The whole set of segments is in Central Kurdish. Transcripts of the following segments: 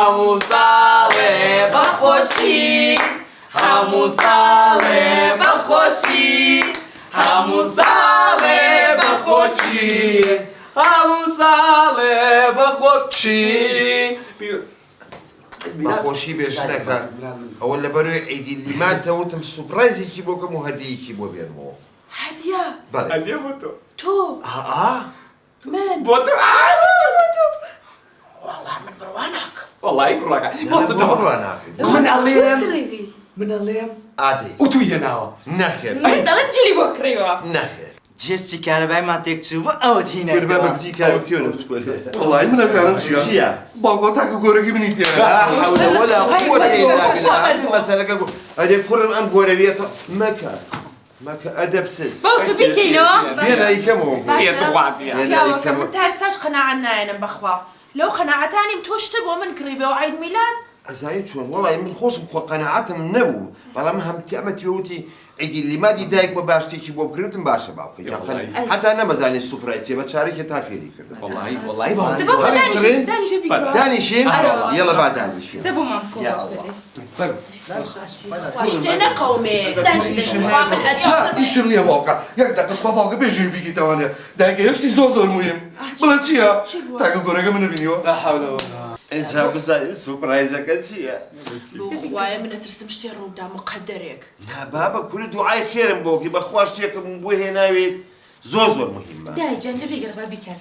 هەموو ساڵێ بەخۆشی هەموو ساڵێ بەخۆشی هەموو ساڵێ بەخۆشی هەموو ساڵێ بەخۆشی بەخۆشی بێژنەکە ئەوە لەبەروی عیدی لیمانتە وتم سوپرایزێکی بۆ کەم و هەدیەکی بۆ بێنمەوە هەدیە؟ بەڵێ هەدیە بۆ تۆ تۆ؟ من؟ بۆ تۆ وەڵا من بڕوا ناکەم. وەڵای بڕواکە بۆستە بڕوا ناکەم من ئەڵێم ئادێ و توی هێناوە نەخێر من دەڵێم جلی بۆ کڕیوە. نەخێر جێستی کارەبایمان تێکچوو بۆ ئەوت هینە گربە بەگزی کارۆکیۆنە بچکۆلێ وڵی من نەزانم چییە؟ باڵگۆ تاکە گۆرەگی منی تێ حول ولا قوة إلا بالله مەسەلەکە ئەدێ کوڕم ئەم گۆرەویێتە مەکە ئەدەب سس باوکە بیکەینەوە؟ هێنا ئیکەمەوە پیاوەکە من تا ئێستاش قەناعەت نایەنم بەخوا لەو قەناعەتانیم تۆ شتە بۆ من کڕی بێەوە عید میلاد؟ ئەزایی چۆن وەڵی من خۆشم خۆ قەناعەتم نەبوو بەڵام هەمتی ئەمە تێوتی عیدی لیمادی دایک بە باشتێکی بۆ بکردم باشە باوکە حتا نەمەزانێت سوپرای چێ بە چارێکی تا فێری کرد وەڵای دانیشین یەڵە با دانیشین دەبوو مام شتێ نەقەومێ ئیشم نییە باوکە یەک دەقەت خوا باوکە بێژوی بیگیتەوانێ دایکە یەکشتی زۆر مهم بڵێ چییە؟ تاکە گۆرەگە منە بینیوە؟ اینجا بزانین سوپرایزەکە چییە؟ وایە من ئەترسم شتێ ڕوودا مقەدەرێک نا بابە کوری دوعای خێرم بۆکی بەخوا شتێکم بۆ هێناوێت زۆر مهمە دایجان لەبێگەڕبا بیکات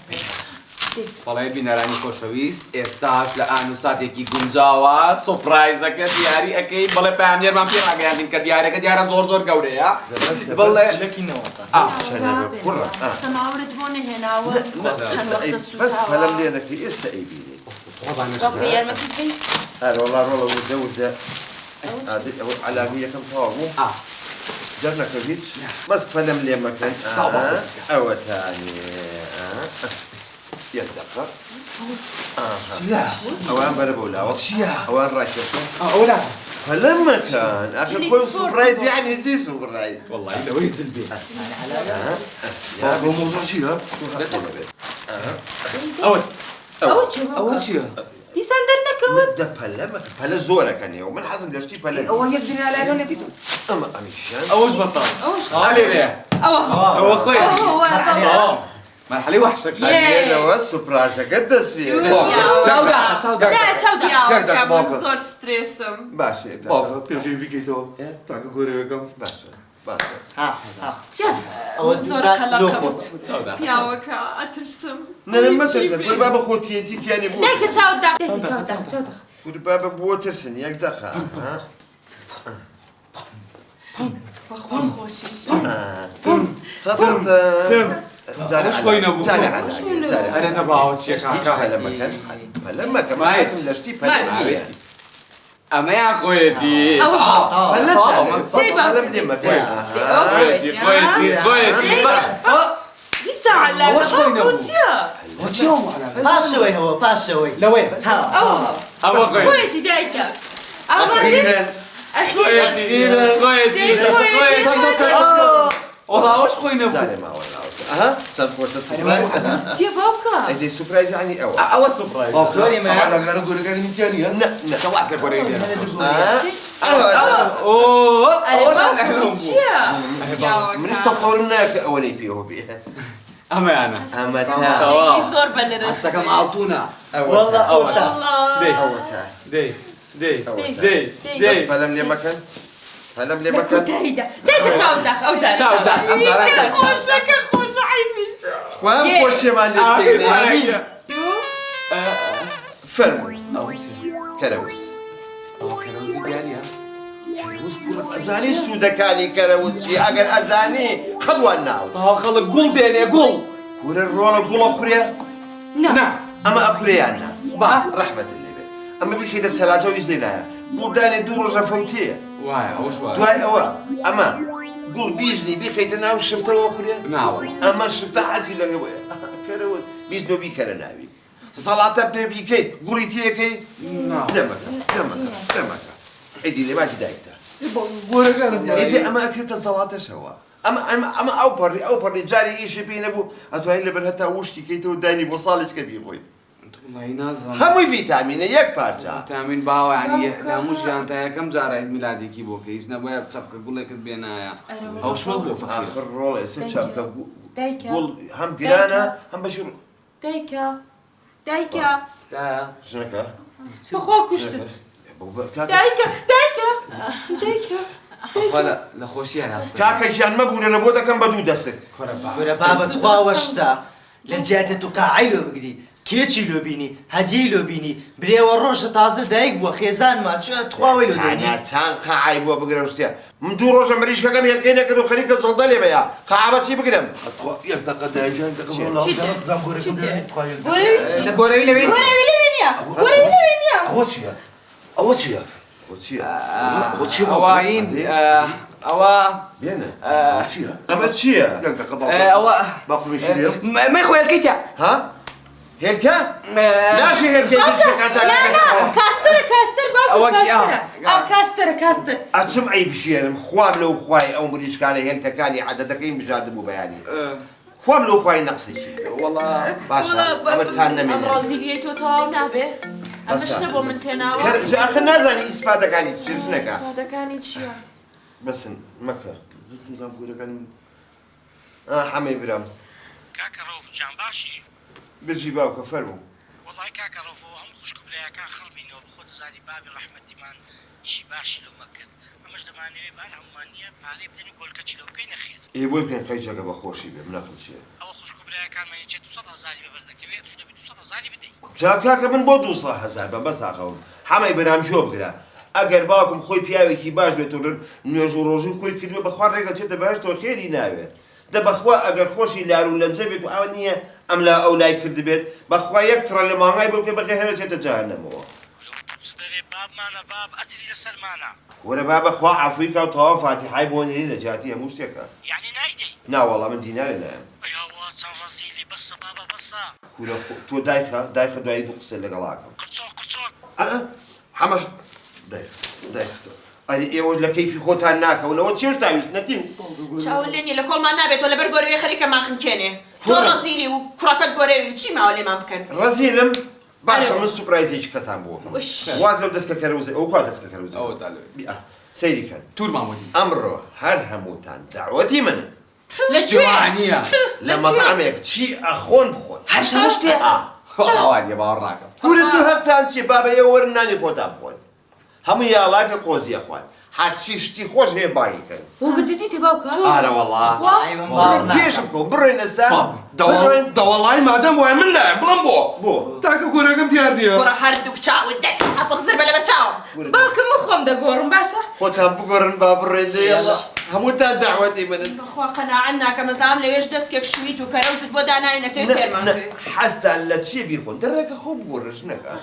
بەڵێ بینەرانی خۆشەویست ئێستاش لە ئانوساتێکی گونجاوە سۆپرایزەکە دیاری ئەەکەی بەڵێ پامێرمان پێ ڕاگەاندین کە دیارەکە دیارە زۆر گەورەیە بڵێ سەماورت بۆ نەهێناوە چەند وەختە بەس پەلەم لێ نەکەی ئێستا ئەیبینێ یارمەتی هەروەڵا ڕۆڵە وردە ئەوە عەلامی یەکەم تەواو بوو دەرنەکە هیچ بەس پەلەم لێ مەکەن ئەوە تانێ یەک دەقە ئەوان بەرە بەولاوە ئەوان ڕاکێشن پەلەم مەکەن ئەخە خۆی سوپرایز یعنی چی سوپرایز وەڵای لەوەی جلبێ بۆ مۆزۆ چییە؟ ئەوە چییە؟ دیسان دەرنەکەوت دە پەلەمەکە پەلە زۆرەکەنێەوە من حەزم لە شتی پەلە ئەوە یەک دنیا لای لۆنێتی تو ئەمە ئەمیشان ئەوەش بەتاڵ ئالێرێ ئەوە خۆی مرحلەی وەحشەکە لەوە سوپرایزەکە دەسوێ زۆر سترێسم باشێ باوکە پێشوی بیکەیتەوە تاکە گۆرەوەکەم باشە زۆر قەلەقەم پیاوەکە ئەترسم نەرم مەترسە کوربا بە خۆتیەتی تیانی بوو دایکە چاودە کوربا بە بووە ترسن یەک دەخە بەخۆ خۆشیش جارش خۆی نەبوو ئەرێ نەباوە چیە کاکە پەلەمەکە لە شتی پەلەمیە ئەمەیان خۆیەتی پەلەم لێ مەکەن دیسا عەلاوەش خۆی نەبوو چییە؟ پاشەوەی هەوە پاشەوەی لەوەی ئەوە خۆیەتی دایکە ئەوەش خۆی نەبوو چەند خۆشە سوپرایز چییە باوکە؟ ئەدەی سوپرایز یعنی ئەوە سوپرایز لەگەرە گۆرەکانی میتیانە؟ کەواز لە گۆرەی لێ چییە؟ منیش تەسەورم ناکە ئەوەی پێوە بێ ئەمەیانە ئەمە زۆر بەلەرە ئەستەکەم ئاڵتوونە ئەوە پەلەم لێ مەکەن پەلەم لێ مەکەن دایکە چاوداخ ئەو خۆشەکە خۆشە عیبیشە خوام خۆشیێمان لێ تێگەێ فەرمووی کەرەوز کەرەوزی دیارە کەرەوز کوڕم ئەزانی سوودەکانی کەرەوز چی ئەگەر ئەزانی خەڵوان ناو خەڵک گوڵ دێنێ گوڵ کورە ڕۆڵە گوڵە خورێ نا ئەمە ئەخورەیان نا ڕەحمەت لێ بێت ئەمە بخیتە سەلاجە ویش لێ نایە گوڵدانێ دوو ڕۆژە فەوتەیە وایە ئەوش وایە دوای ئەوە ئەمە گوڵ بیژنی بیخیتە ناو شفتەوە خورێ ناوە ئەمە شفتە حەزی لەگەوەیە کەرەوە بیژنۆ بیکەرە ناوی سەڵاتە پێ بیکەیت گوڵی تێکەی دەمەکە عیدی لێماتی دایکتە ئێدێ ئەمە ئەکرێتە سەڵاتەشەوە ئەمە ئەو پەڕی جاری ئیشی پێی نەبوو ئەتوانین لەبەر هەتا وشتی کەیتەوە دانی بۆ ساڵێککە بی بۆیت والله نازم هەمووی ڤیتامینە یەک پارچە تامین باوە ینی هەمووشیان تا یەکەم جارە عید میلادێکی بۆ کە هیچ نەبووە چەپکە گوڵێکت بێنایە ئەو شۆ بۆ فەقیر آخر ڕۆڵ ئێستا چاپکە دایکە گوڵ هەم گرانە هەم بەشی دایکە دایکە دایە ژنەکە بەخوا کوشتت دایکە دایکە دایکە خۆ لە خۆشییان هەستە کاکەیان مەبوورە لە بۆ دەکەم بە دوو دەستک گورە بابەت خواوەشتا لە جیاتێت و قاعی لۆ بگری کێچی لۆ بینی هەدیەی لۆ بینی برێوە ڕۆژە تازە دایک بووە خێزان ماچوە تخواوەی لۆ دێنی چند قاعی بووە بگرم شتێ من دوو ڕۆژە مریشکەکەم هێلکەی نەکرد و خەریکە جڵدە لێ بەیە قاعبە چی بگرم یەک دقە دایجان دەکەم لە گۆرەوی لەوێ گۆرەوی لەوێ نییە گۆرەوی لەوێ نییە ئەوە چییە؟ ئەوە چییە؟ ئەوە چییە؟ ئەوین ئەوە بێنە چییە؟ ئەمە چییە؟ یەک دقە ئەوە باقمیشی لێم مەی خۆیلکەیتە ها؟ هێلکە؟ ناشی هێلکەی مریشکەکان کاسترە کاستر باوکو کاسترە ئەو کاسترە کاستر ئەچم ئەی بژێرم خوام لەو خوای ئەو مریشکانە هێلکەکانی عەدەدەکەی بژاردە بوو بەیانی خوام لەو خوای نەقسێکی وەڵا باشە ئەمەتان نەمێنێ ڕازیلیەی تۆ تەواو نابێ ئەمە شتە بۆ من تێناوە آخر نازانی ئیسپاتەکانی چی ژنەکە سادەکانی چییە؟ بەسن مەکە حەمەی برام کاکە ڕۆف جان باشی بژی باوکە فەرموو وڵای کاکە ڕۆفەوە هەم خوشک برایەکان خەڵبینەوە بخۆت زاری بابی ڕەحمەتیمان ئیشی باشی لۆ مەکرد ئەمەش دەمانەوێت بار هەمومان نییە پارەی بدەین و گۆلکەچی لۆ بکەینە خێر ئێ بۆی بکەین خەیجەکە بە خۆشی بێ منەقم چییە ئەوە خوشک برایەکانمان چێت 200 زاری بەبەر دەکەوێت توش دەبێت 200 زاری بدەین کاکە من بۆ 200,000 بە بەس ئاخەوم حەمەی برام ژۆ بگرە ئەگەر باوکم خۆی پیاوێکی باش بێت و نوێژ و ڕۆژوی خۆی کردوە بەخوا ڕێگە چێتە بەهەشتەوە خێری ناوێت دەبەخوا ئەگەر خۆشی لار و لەمجە بێت و ئەوە نییە ئەم لا ئەو لای کرد بێت بەخوا یەک تڕە لە ماڭای بۆکە بەقێ هەرە چێتە جەهەنەمەوە دەرێ بابمانە باب ئەتری لەسەرمانە وەرە با بەخوا عەفوی کە و تەواو فاتیحای بۆ نێنی لە جاتی هەموو شتێکە یعنی نایدەی ناوەڵا من دینارێ نایم ئەیاوە چەند ڕەزیلی بەسە بابە بەسە کورە تۆ دایخە دوایی دوو قسە لەگەڵاکەم قرچۆ قرچۆ حەمەش دایخستە ئەری ئێوە لە کەیفی خۆتان ناکەونەوە چێش داویست نەتیم چاول لێنی لە کۆڵمان نابێتەوە لەبەر گۆرەوی خەریکەمان خمکێنێ تۆ ڕۆزیلی و کوڕەکەت گۆرەوی و چی ماوە لێمان بکەن ڕەزیلم باشە من سوپرایزێکی کەتان بۆ واز لەو دەستکە کەروزە ئەو کا دەستکە کەروزە ئەوە تا لەوێ سەیری کەن توور مامۆدی ئەمڕۆ هەر هەمووتان داوەتی من لەکوێ جوانیە لە مەطعمێک چی ئەخۆن بخۆن هەر شەو شتێ ئاوانیە باوەڕ ناکەم کورە تو هەفتان چی بابە ئێوە وەرن نانی خۆتان بخۆن هەموو یاڵاکە قۆزیە خوان هەرچی شتی خۆش هەیە باینکەن بۆ بجدیتی باوکە ئارە وەڵا پێشم کۆ بڕۆین ئێستا دەوەڵای مادەم وای من نایم بڵم بۆ تاکە گۆرەکەم دیار نییە کوڕە هەردووک چاوت دەکەم حەسەب زر بە لەبەر چاوم باوکە من خۆم دەگۆڕم باشە خۆتان بگۆڕن با بڕێن دێڵە هەمووتان داوەتی منن بەخوا قەناعەت ناکەم مەزام لەوێش دەستێک شویت و کەرەوزت بۆ داناینەتەوەی تێرمان حەستان لە چیە بیخۆن دەڕێکە خۆ بگۆڕش نەکە